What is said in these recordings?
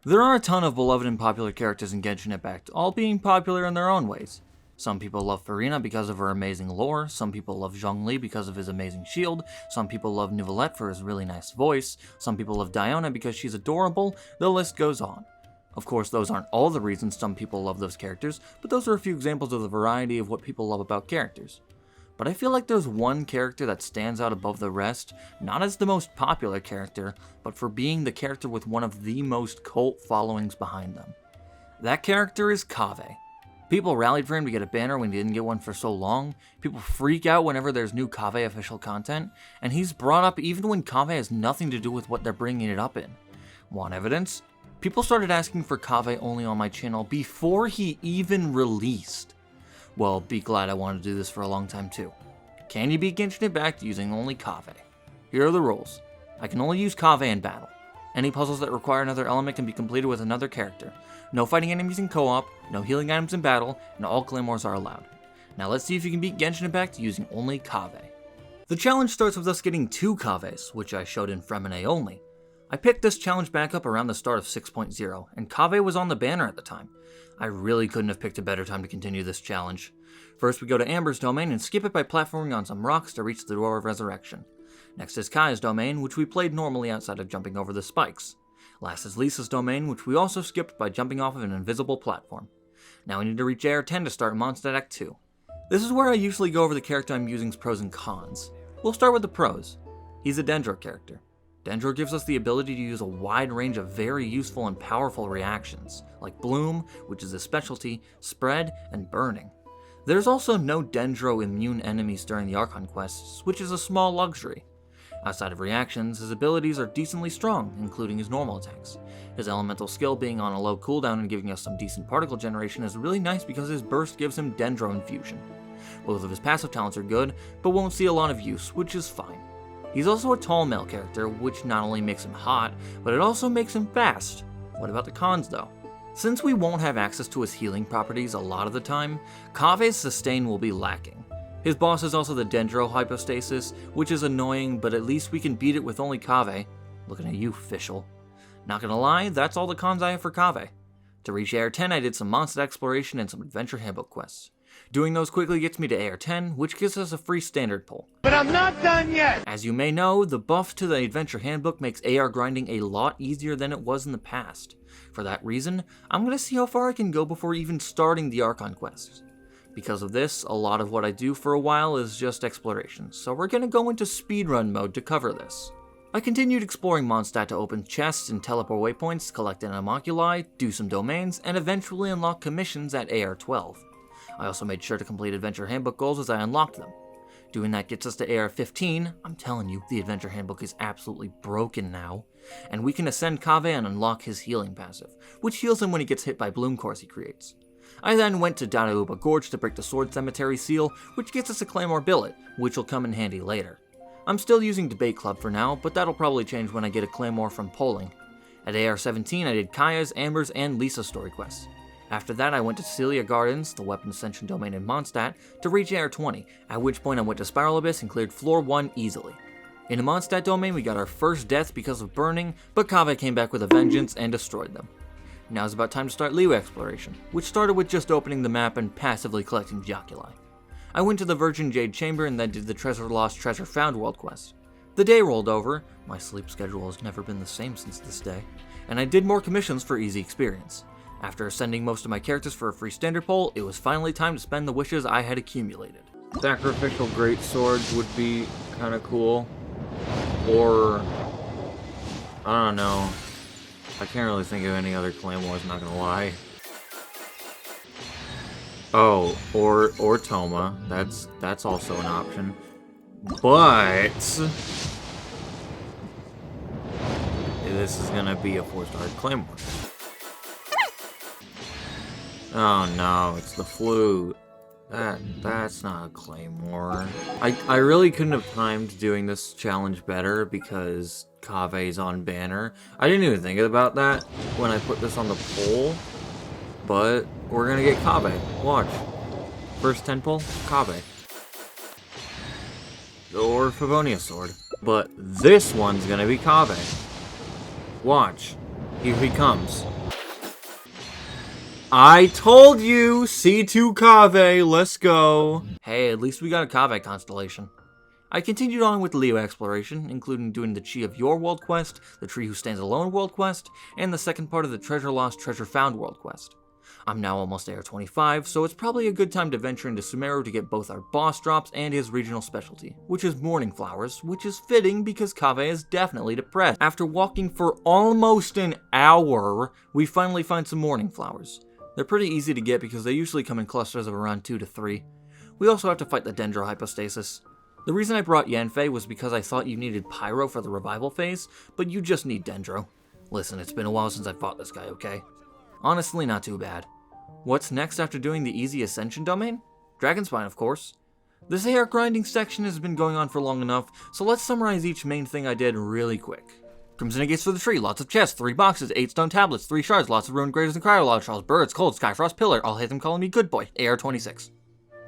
There are a ton of beloved and popular characters in Genshin Impact, all being popular in their own ways. Some people love Furina because of her amazing lore, some people love Zhongli because of his amazing shield, some people love Neuvillette for his really nice voice, some people love Diona because she's adorable, the list goes on. Of course, those aren't all the reasons some people love those characters, but those are a few examples of the variety of what people love about characters. But I feel like there's one character that stands out above the rest, not as the most popular character, but for being the character with one of the most cult followings behind them. That character is Kaveh. People rallied for him to get a banner when he didn't get one for so long, people freak out whenever there's new Kaveh official content, and he's brought up even when Kaveh has nothing to do with what they're bringing it up in. Want evidence? People started asking for Kaveh only on my channel before he even released. Well, be glad I wanted to do this for a long time too. Can you beat Genshin Impact using only Kaveh? Here are the rules. I can only use Kaveh in battle. Any puzzles that require another element can be completed with another character. No fighting enemies in co-op, no healing items in battle, and all claymores are allowed. Now let's see if you can beat Genshin Impact using only Kaveh. The challenge starts with us getting 2 Kavehs, which I showed in Furina only. I picked this challenge back up around the start of 6.0, and Kaveh was on the banner at the time. I really couldn't have picked a better time to continue this challenge. First we go to Amber's domain and skip it by platforming on some rocks to reach the Door of Resurrection. Next is Kai's domain, which we played normally outside of jumping over the spikes. Last is Lisa's domain, which we also skipped by jumping off of an invisible platform. Now we need to reach AR10 to start Mondstadt Act 2. This is where I usually go over the character I'm using's pros and cons. We'll start with the pros. He's a Dendro character. Dendro gives us the ability to use a wide range of very useful and powerful reactions, like Bloom, which is his specialty, Spread, and Burning. There's also no Dendro immune enemies during the Archon quests, which is a small luxury. Outside of reactions, his abilities are decently strong, including his normal attacks. His elemental skill being on a low cooldown and giving us some decent particle generation is really nice because his burst gives him Dendro infusion. Both of his passive talents are good, but won't see a lot of use, which is fine. He's also a tall male character, which not only makes him hot, but it also makes him fast. What about the cons though? Since we won't have access to his healing properties a lot of the time, Kaveh's sustain will be lacking. His boss is also the Dendro hypostasis, which is annoying, but at least we can beat it with only Kaveh. Looking at you, Fischl. Not gonna lie, that's all the cons I have for Kaveh. To reach AR10, I did some monster exploration and some adventure handbook quests. Doing those quickly gets me to AR10, which gives us a free standard pull. But I'm not done yet! As you may know, the buff to the adventure handbook makes AR grinding a lot easier than it was in the past. For that reason, I'm gonna see how far I can go before even starting the Archon quests. Because of this, a lot of what I do for a while is just exploration, so we're gonna go into speedrun mode to cover this. I continued exploring Mondstadt to open chests and teleport waypoints, collect animoculi, do some domains, and eventually unlock commissions at AR12. I also made sure to complete adventure handbook goals as I unlocked them. Doing that gets us to AR15, I'm telling you, the adventure handbook is absolutely broken now, and we can ascend Kaveh and unlock his healing passive, which heals him when he gets hit by bloom cores he creates. I then went to Danauba Gorge to break the Sword Cemetery seal, which gets us a Claymore billet, which will come in handy later. I'm still using Debate Club for now, but that'll probably change when I get a Claymore from polling. At AR17 I did Kaya's, Amber's, and Lisa's story quests. After that I went to Celia Gardens, the Weapon Ascension domain in Mondstadt, to reach AR20, at which point I went to Spiral Abyss and cleared floor 1 easily. In the Mondstadt domain we got our first death because of burning, but Kaveh came back with a vengeance and destroyed them. Now is about time to start Liyue exploration, which started with just opening the map and passively collecting Joculi. I went to the Virgin Jade Chamber and then did the Treasure Lost Treasure Found world quest. The day rolled over, my sleep schedule has never been the same since this day, and I did more commissions for easy experience. After ascending most of my characters for a free standard poll, it was finally time to spend the wishes I had accumulated. Sacrificial Greatswords would be kinda cool, or I don't know. I can't really think of any other claymores, not gonna lie. Oh, or Toma. That's also an option. But this is gonna be a 4-star claymore. Oh no, it's the flute. That's not a claymore. I really couldn't have timed doing this challenge better because Kaveh's on banner. I didn't even think about that when I put this on the poll, but we're gonna get Kaveh. Watch. First 10 pull, Kaveh. Or Favonius Sword. But this one's gonna be Kaveh. Watch. Here he comes. I told you! C2 Kaveh, let's go! Hey, at least we got a Kaveh constellation. I continued on with Leo exploration, including doing the Chi of Your World quest, the Tree Who Stands Alone world quest, and the second part of the Treasure Lost, Treasure Found world quest. I'm now almost AR 25, so it's probably a good time to venture into Sumeru to get both our boss drops and his regional specialty, which is morning flowers, which is fitting because Kaveh is definitely depressed. After walking for almost an hour, we finally find some morning flowers. They're pretty easy to get because they usually come in clusters of around 2 to 3. We also have to fight the Dendro Hypostasis. The reason I brought Yanfei was because I thought you needed Pyro for the revival phase, but you just need Dendro. Listen, it's been a while since I fought this guy, okay? Honestly, not too bad. What's next after doing the easy Ascension domain? Dragonspine, of course. This AR grinding section has been going on for long enough, so let's summarize each main thing I did really quick. Crimson Agates for the Tree, lots of chests, 3 boxes, 8 stone tablets, 3 shards, lots of ruined graders and cryo shells, birds, cold, Skyfrost Pillar, I'll hate them calling me good boy, AR 26.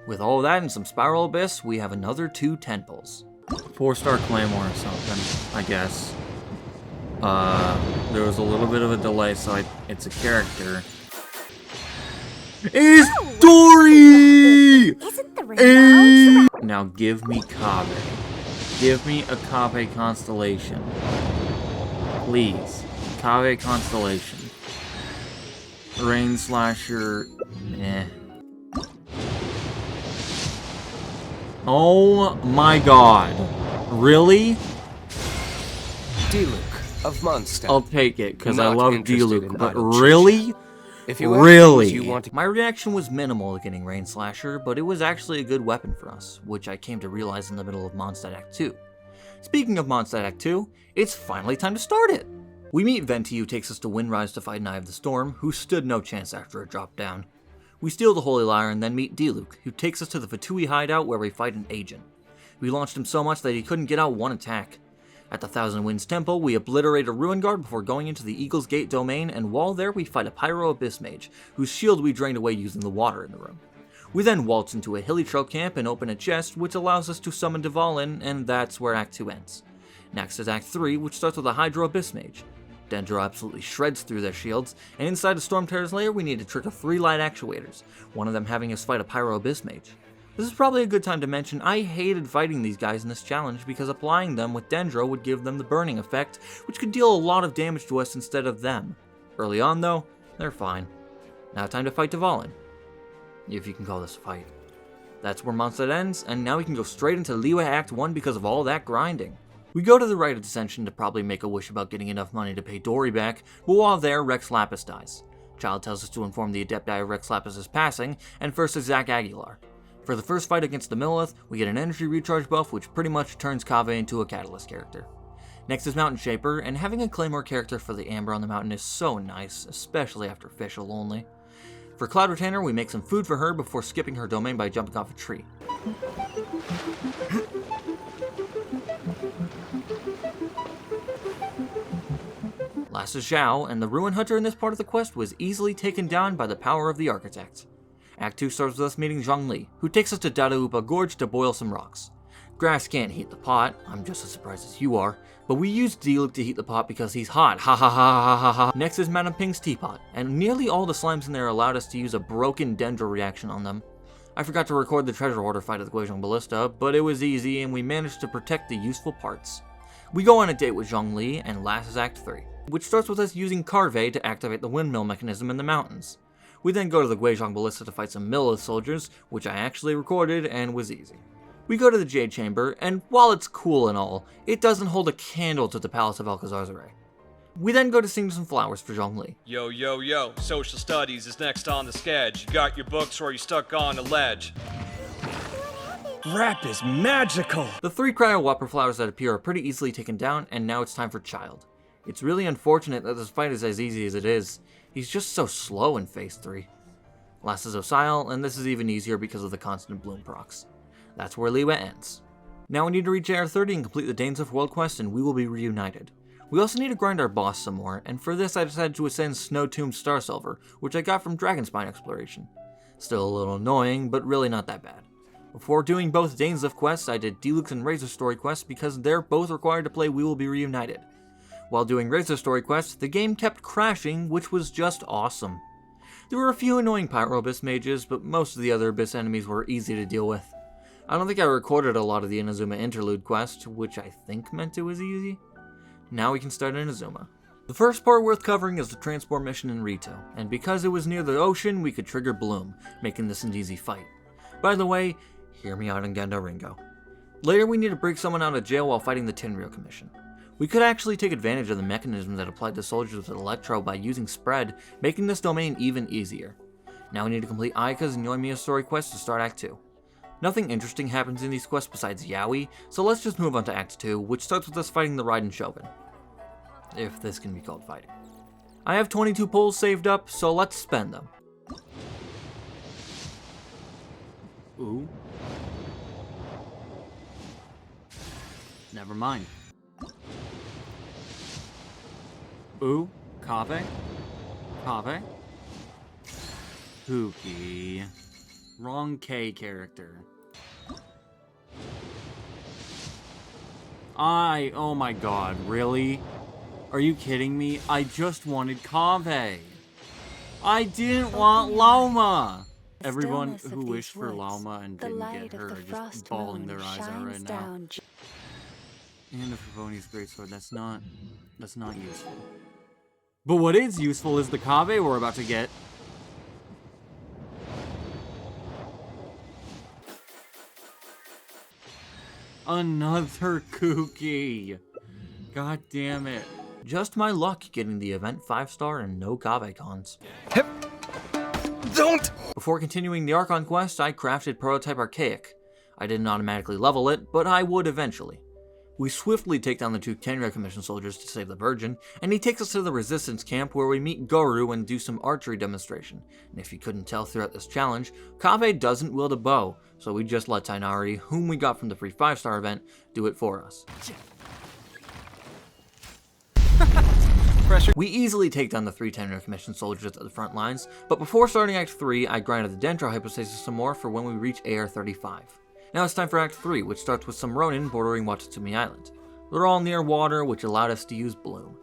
With all that and some Spiral Abyss, we have another 2 temples. 4-star Claymore or something, I guess. There was a little bit of a delay, so it's a character. It's Dory! Isn't the rain Now give me Kaveh. Give me a Kaveh constellation. Please. Kaveh constellation. Rain Slasher. Eh. Oh my god. Really? Diluc of Mondstadt. I'll take it, because I Not love interested Diluc, in but idle really? If you have Really? things you want to... My reaction was minimal to getting Rain Slasher, but it was actually a good weapon for us, which I came to realize in the middle of Mondstadt Act 2. Speaking of Mondstadt Act 2, it's finally time to start it! We meet Venti, who takes us to Windrise to fight Eye of the Storm, who stood no chance after it dropped down. We steal the Holy Lyre and then meet Diluc, who takes us to the Fatui hideout where we fight an agent. We launched him so much that he couldn't get out one attack. At the Thousand Winds Temple, we obliterate a Ruin Guard before going into the Eagle's Gate domain, and while there we fight a Pyro Abyss Mage, whose shield we drained away using the water in the room. We then waltz into a hilly trail camp and open a chest, which allows us to summon Dvalin, and that's where Act 2 ends. Next is Act 3, which starts with a Hydro Abyss Mage. Dendro absolutely shreds through their shields, and inside the Storm Terror's lair we need to trigger 3 light actuators, one of them having us fight a Pyro Abyss Mage. This is probably a good time to mention I hated fighting these guys in this challenge because applying them with Dendro would give them the burning effect, which could deal a lot of damage to us instead of them. Early on though, they're fine. Now time to fight Dvalin. If you can call this a fight. That's where Mondstadt ends, and now we can go straight into Liyue Act 1 because of all that grinding. We go to the Rite of Descension to probably make a wish about getting enough money to pay Dory back, but while there, Rex Lapis dies. Child tells us to inform the Adepti of Rex Lapis' passing, and first is Zach Aguilar. For the first fight against the Millith, we get an energy recharge buff which pretty much turns Kaveh into a Catalyst character. Next is Mountain Shaper, and having a Claymore character for the Amber on the Mountain is so nice, especially after Fischl only. For Cloud Retainer, we make some food for her before skipping her domain by jumping off a tree. Last is Zhao, and the Ruin Hunter in this part of the quest was easily taken down by the power of the Architect. Act 2 starts with us meeting Zhongli, who takes us to Dadaupa Gorge to boil some rocks. Grass can't heat the pot, I'm just as surprised as you are, but we used Diluc to heat the pot because he's hot, ha ha ha ha ha ha. Next is Madame Ping's teapot, and nearly all the slimes in there allowed us to use a broken Dendro reaction on them. I forgot to record the treasure hoarder fight at the Guizhong Ballista, but it was easy and we managed to protect the useful parts. We go on a date with Zhongli, and last is Act 3, which starts with us using Kaveh to activate the windmill mechanism in the mountains. We then go to the Guizhong Ballista to fight some Millith soldiers, which I actually recorded and was easy. We go to the Jade Chamber, and while it's cool and all, it doesn't hold a candle to the Palace of Alcazarzaray. We then go to sing some flowers for Zhongli. Yo, yo, yo, social studies is next on the sketch. You got your books or are you stuck on a ledge? Rap is magical! The 3 Cryo Whopper flowers that appear are pretty easily taken down, and now it's time for Child. It's really unfortunate that this fight is as easy as it is. He's just so slow in Phase 3. Last is Osile, and this is even easier because of the constant bloom procs. That's where Liyue ends. Now we need to reach AR 30 and complete the Danesif World Quest, and we will be reunited. We also need to grind our boss some more, and for this I decided to ascend Snow Tomb Star Silver, which I got from Dragonspine Exploration. Still a little annoying, but really not that bad. Before doing both Danesif quests, I did Diluc and Razor Story quests because they're both required to play We Will Be Reunited. While doing Razor story quests, the game kept crashing, which was just awesome. There were a few annoying Pyro Abyss mages, but most of the other Abyss enemies were easy to deal with. I don't think I recorded a lot of the Inazuma interlude quest, which I think meant it was easy. Now we can start Inazuma. The first part worth covering is the transport mission in Rito, and because it was near the ocean, we could trigger Bloom, making this an easy fight. By the way, hear me out on Gendo Ringo. Later we need to break someone out of jail while fighting the Tenryou Commission. We could actually take advantage of the mechanism that applied to soldiers with Electro by using Spread, making this domain even easier. Now we need to complete Ayaka's and Yoimiya's story quest to start Act 2. Nothing interesting happens in these quests besides Yaoi, so let's just move on to Act 2, which starts with us fighting the Raiden Shogun. If this can be called fighting. I have 22 pulls saved up, so let's spend them. Ooh. Never mind. Ooh, Kaveh? Kaveh? Pookie. Wrong K character. Oh my god, really? Are you kidding me? I just wanted Kaveh. I didn't want Lauma! Everyone who wished for Lauma and didn't get her are just bawling their eyes out right now. And the Favoni's greatsword, that's not useful. But what is useful is the Kaveh we're about to get. Another Kuki. God damn it. Just my luck getting the event 5-star and no Kaveh cons. Don't! Before continuing the Archon quest, I crafted Prototype Archaic. I didn't automatically level it, but I would eventually. We swiftly take down the 2 Tenryou Commission soldiers to save the Virgin, and he takes us to the Resistance camp where we meet Goru and do some archery demonstration. And if you couldn't tell throughout this challenge, Kaveh doesn't wield a bow, so we just let Tainari, whom we got from the free 5-star event, do it for us. We easily take down the 3 Tenryou Commission soldiers at the front lines, but before starting Act 3, I grinded the Dendro Hypostasis some more for when we reach AR-35. Now it's time for Act 3, which starts with some Ronin bordering Watatsumi Island. They're all near water, which allowed us to use Bloom.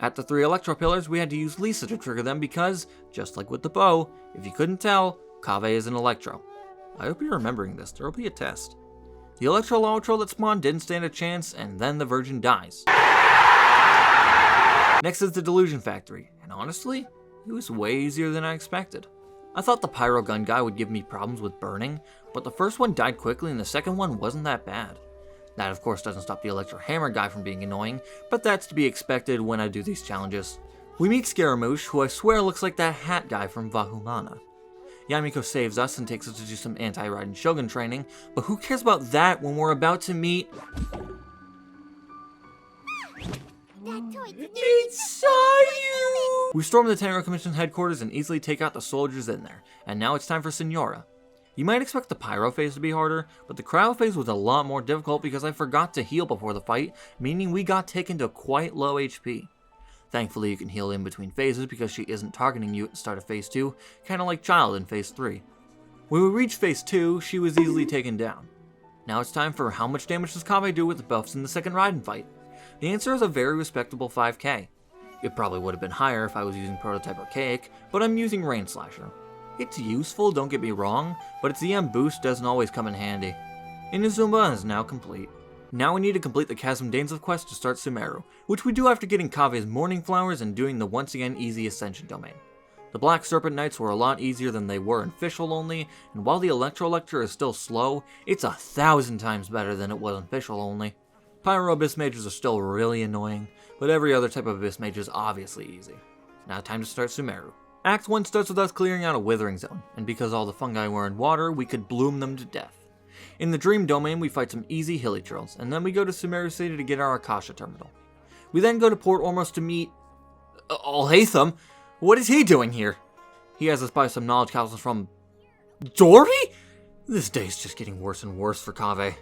At the 3 Electro Pillars, we had to use Lisa to trigger them because, just like with the bow, if you couldn't tell, Kaveh is an Electro. I hope you're remembering this, there will be a test. The Electro Lotro that spawned didn't stand a chance, and then the Virgin dies. Next is the Delusion Factory, and honestly, it was way easier than I expected. I thought the Pyro Gun guy would give me problems with burning, but the first one died quickly and the second one wasn't that bad. That of course doesn't stop the Electro Hammer guy from being annoying, but that's to be expected when I do these challenges. We meet Scaramouche, who I swear looks like that hat guy from Vahumana. Yamiko saves us and takes us to do some anti-Raiden Shogun training, but who cares about that when we're about to meet... It's Sayu! We storm the Tenryou Commission headquarters and easily take out the soldiers in there, and now it's time for Signora. You might expect the Pyro phase to be harder, but the Cryo phase was a lot more difficult because I forgot to heal before the fight, meaning we got taken to quite low HP. Thankfully you can heal in between phases because she isn't targeting you at the start of phase 2, kinda like Child in phase 3. When we reached phase 2, she was easily taken down. Now it's time for how much damage does Kaveh do with the buffs in the second Raiden fight? The answer is a very respectable 5k. It probably would have been higher if I was using Prototype Archaic, but I'm using Rain Slasher. It's useful, don't get me wrong, but its EM boost doesn't always come in handy. Inazuma is now complete. Now we need to complete the Chasm Danes quest to start Sumeru, which we do after getting Kaveh's Morning Flowers and doing the once again easy Ascension domain. The Black Serpent Knights were a lot easier than they were in Fischl only, and while the Electro Lecture is still slow, it's 1,000 times better than it was in Fischl only. Pyro Abyss Mages are still really annoying, but every other type of Abyss Mage is obviously easy. Now time to start Sumeru. Act 1 starts with us clearing out a Withering Zone, and because all the fungi were in water, we could bloom them to death. In the Dream Domain, we fight some easy Hilichurls, and then we go to Sumeru City to get our Akasha Terminal. We then go to Port Ormos to meet... Alhaitham? What is he doing here? He has us buy some knowledge capsules from... Dory? This day's just getting worse and worse for Kaveh.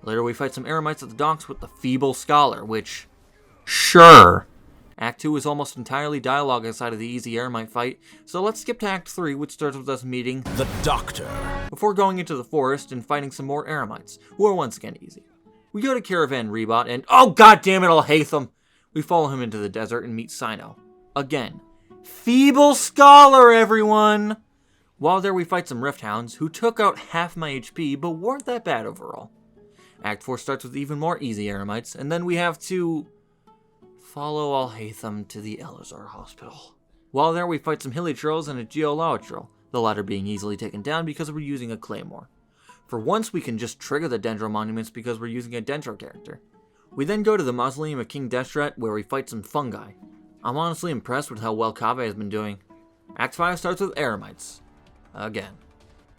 Later we fight some Eremites at the docks with the Feeble Scholar, which... Sure. Act 2 is almost entirely dialogue outside of the easy Eremite fight, so let's skip to Act 3, which starts with us meeting... the Doctor. Before going into the forest and fighting some more Eremites, who are once again easy. We go to Caravan Rebot and... Oh god damn it, Alhaitham! We follow him into the desert and meet Sino. Again. Feeble Scholar, everyone! While there we fight some Rift Hounds, who took out half my HP, but weren't that bad overall. Act 4 starts with even more easy Eremites, and then we have to follow Alhaitham to the Elazar Hospital. While there we fight some Hilichurls and a Geolauchurl, the latter being easily taken down because we're using a claymore. For once we can just trigger the Dendro monuments because we're using a Dendro character. We then go to the Mausoleum of King Deshret where we fight some fungi. I'm honestly impressed with how well Kaveh has been doing. Act 5 starts with Eremites. Again.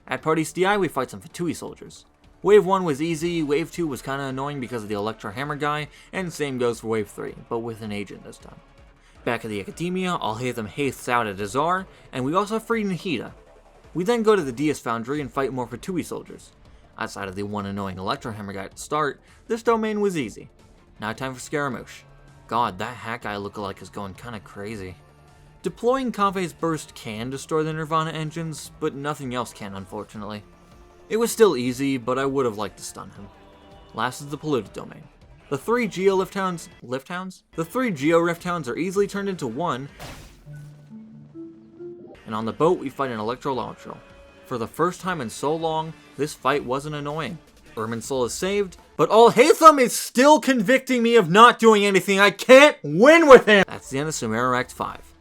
At Party's DI we fight some Fatui soldiers. Wave 1 was easy, Wave 2 was kinda annoying because of the Electro Hammer guy, and same goes for Wave 3, but with an agent this time. Back at the Academia, Alhaitham hastes out at Azar, and we also free Nahida. We then go to the Dias Foundry and fight more Fatui soldiers. Outside of the one annoying Electro Hammer guy at the start, this domain was easy. Now time for Scaramouche. God, that hack guy lookalike is going kinda crazy. Deploying Kaveh's burst can destroy the Nirvana engines, but nothing else can, unfortunately. It was still easy, but I would have liked to stun him. Last is the polluted domain. The 3 Geo Rift Hounds are easily turned into one, and on the boat we fight an Electro Launcher. For the first time in so long, this fight wasn't annoying. Irminsul is saved, but Alhaitham is still convicting me of not doing anything. I can't win with him! That's the end of Sumeru Act 5.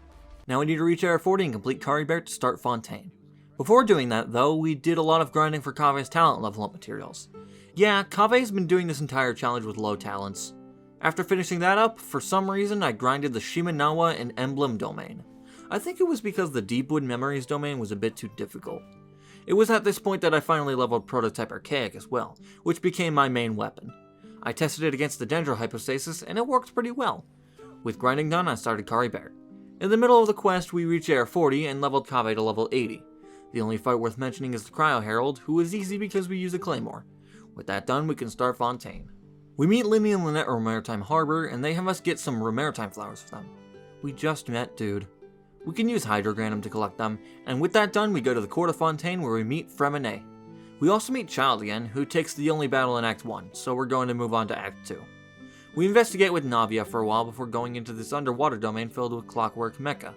Now we need to reach Area 40 and complete Caribert to start Fontaine. Before doing that, though, we did a lot of grinding for Kaveh's talent level up materials. Yeah, Kaveh's been doing this entire challenge with low talents. After finishing that up, for some reason I grinded the Shimenawa and Emblem domain. I think it was because the Deepwood Memories domain was a bit too difficult. It was at this point that I finally leveled Prototype Archaic as well, which became my main weapon. I tested it against the Dendro Hypostasis, and it worked pretty well. With grinding done, I started Caribert. In the middle of the quest, we reached Area 40 and leveled Kaveh to level 80. The only fight worth mentioning is the Cryo Herald, who is easy because we use a Claymore. With that done, we can start Fontaine. We meet Linny and Lynette at Romaritime Harbor, and they have us get some Romaritime flowers for them. We just met, dude. We can use Hydrogranum to collect them, and with that done, we go to the Court of Fontaine where we meet Fremine. We also meet Child again, who takes the only battle in Act 1, so we're going to move on to Act 2. We investigate with Navia for a while before going into this underwater domain filled with clockwork mecha.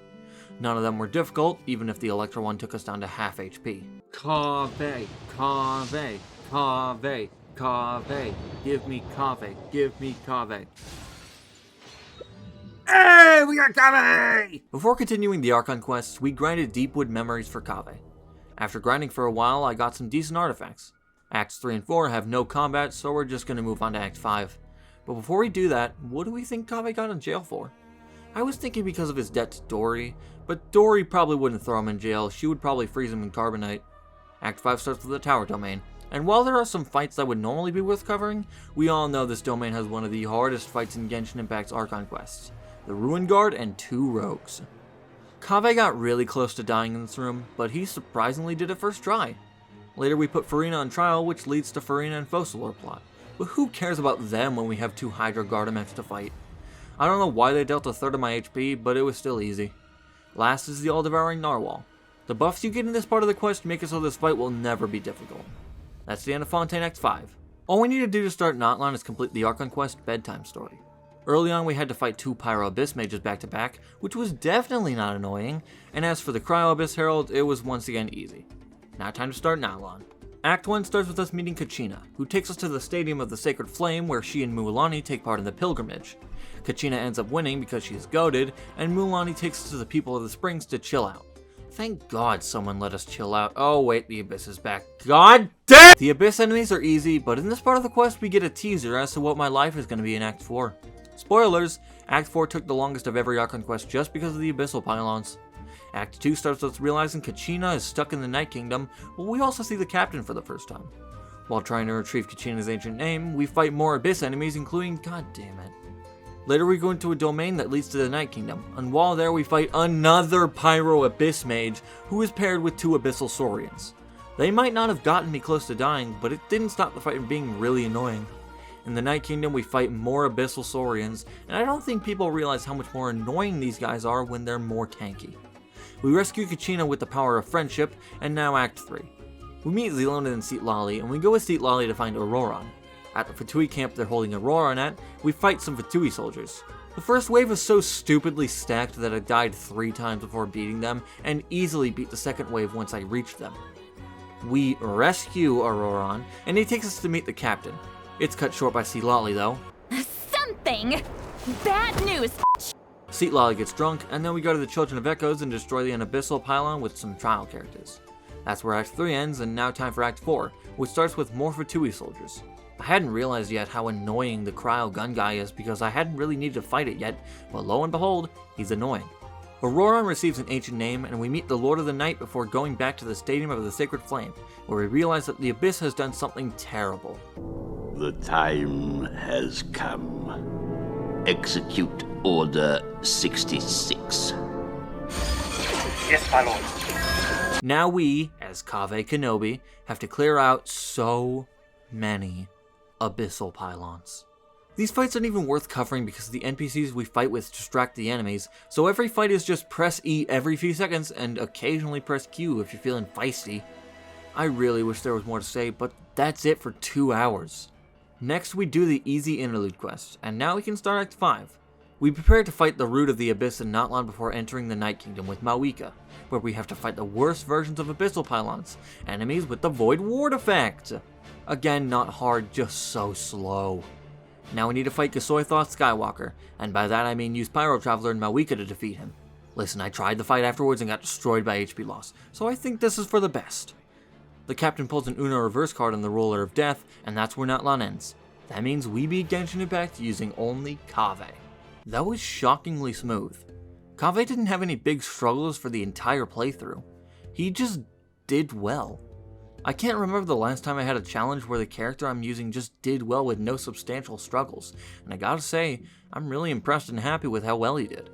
None of them were difficult, even if the Electro one took us down to half HP. Kaveh, Kaveh, Kaveh, Kaveh, give me Kaveh, give me Kaveh. Hey, we got Kaveh! Before continuing the Archon quests, we grinded Deepwood Memories for Kaveh. After grinding for a while, I got some decent artifacts. Acts 3 and 4 have no combat, so we're just going to move on to Act 5. But before we do that, what do we think Kaveh got in jail for? I was thinking because of his debt to Dory, but Dory probably wouldn't throw him in jail, she would probably freeze him in Carbonite. Act 5 starts with the Tower Domain, and while there are some fights that would normally be worth covering, we all know this domain has one of the hardest fights in Genshin Impact's Archon quests, the Ruin Guard and 2 rogues. Kaveh got really close to dying in this room, but he surprisingly did it first try. Later we put Furina on trial, which leads to Furina and Focalor plot, but who cares about them when we have 2 Hydro Gardemex to fight? I don't know why they dealt a third of my HP, but it was still easy. Last is the All-Devouring Narwhal. The buffs you get in this part of the quest make it so this fight will never be difficult. That's the end of Fontaine Act 5. All we need to do to start Knotline is complete the Archon quest Bedtime Story. Early on we had to fight 2 Pyro Abyss mages back to back, which was definitely not annoying, and as for the Cryo Abyss Herald, it was once again easy. Now time to start Knotline. Act 1 starts with us meeting Kachina, who takes us to the Stadium of the Sacred Flame where she and Mualani take part in the pilgrimage. Kachina ends up winning because she is goaded, and Mualani takes us to the People of the Springs to chill out. Thank God someone let us chill out. Oh wait, the Abyss is back. God damn! The Abyss enemies are easy, but in this part of the quest we get a teaser as to what my life is going to be in Act 4. Spoilers, Act 4 took the longest of every Archon quest just because of the Abyssal pylons. Act 2 starts with us realizing Kachina is stuck in the Night Kingdom, but we also see the captain for the first time. While trying to retrieve Kachina's ancient name, we fight more Abyss enemies, including... God damn it. Later we go into a domain that leads to the Night Kingdom, and while there we fight another Pyro Abyss Mage, who is paired with 2 Abyssal Saurians. They might not have gotten me close to dying, but it didn't stop the fight from being really annoying. In the Night Kingdom we fight more Abyssal Saurians, and I don't think people realize how much more annoying these guys are when they're more tanky. We rescue Kachina with the power of friendship, and now Act 3. We meet Zelona and Seatlali, and we go with Seatlali to find Auroron. At the Fatui camp they're holding Auroron at, we fight some Fatui soldiers. The first wave was so stupidly stacked that I died 3 times before beating them, and easily beat the second wave once I reached them. We rescue Auroron, and he takes us to meet the captain. It's cut short by Seatlolly though. Something! Bad news! Seatlolly gets drunk, and then we go to the Children of Echoes and destroy the Abyssal Pylon with some trial characters. That's where Act 3 ends, and now time for Act 4, which starts with more Fatui soldiers. I hadn't realized yet how annoying the cryo gun guy is because I hadn't really needed to fight it yet, but lo and behold, he's annoying. Auroron receives an ancient name, and we meet the Lord of the Night before going back to the Stadium of the Sacred Flame, where we realize that the Abyss has done something terrible. The time has come. Execute Order 66. Yes, my lord. Now we, as Kaveh Kenobi, have to clear out so many Abyssal Pylons. These fights aren't even worth covering because the NPCs we fight with distract the enemies, so every fight is just press E every few seconds and occasionally press Q if you're feeling feisty. I really wish there was more to say, but that's it for 2 hours. Next we do the easy interlude quest, and now we can start Act 5. We prepare to fight the root of the Abyss in Natlan before entering the Night Kingdom with Mawika, where we have to fight the worst versions of Abyssal Pylons, enemies with the Void Ward effect. Again, not hard, just so slow. Now we need to fight Gasoithoth Skywalker, and by that I mean use Pyro Traveler and Mawika to defeat him. Listen, I tried the fight afterwards and got destroyed by HP loss, so I think this is for the best. The captain pulls an Uno reverse card on the Ruler of Death, and that's where Natlan ends. That means we beat Genshin Impact using only Kaveh. That was shockingly smooth. Kaveh didn't have any big struggles for the entire playthrough. He just did well. I can't remember the last time I had a challenge where the character I'm using just did well with no substantial struggles, and I gotta say, I'm really impressed and happy with how well he did.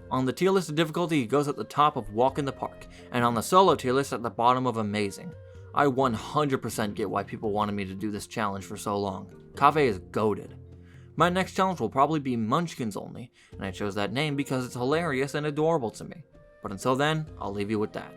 On the tier list of difficulty, he goes at the top of Walk in the Park, and on the solo tier list at the bottom of Amazing. I 100% get why people wanted me to do this challenge for so long. Kaveh is goated. My next challenge will probably be Munchkins only, and I chose that name because it's hilarious and adorable to me. But until then, I'll leave you with that.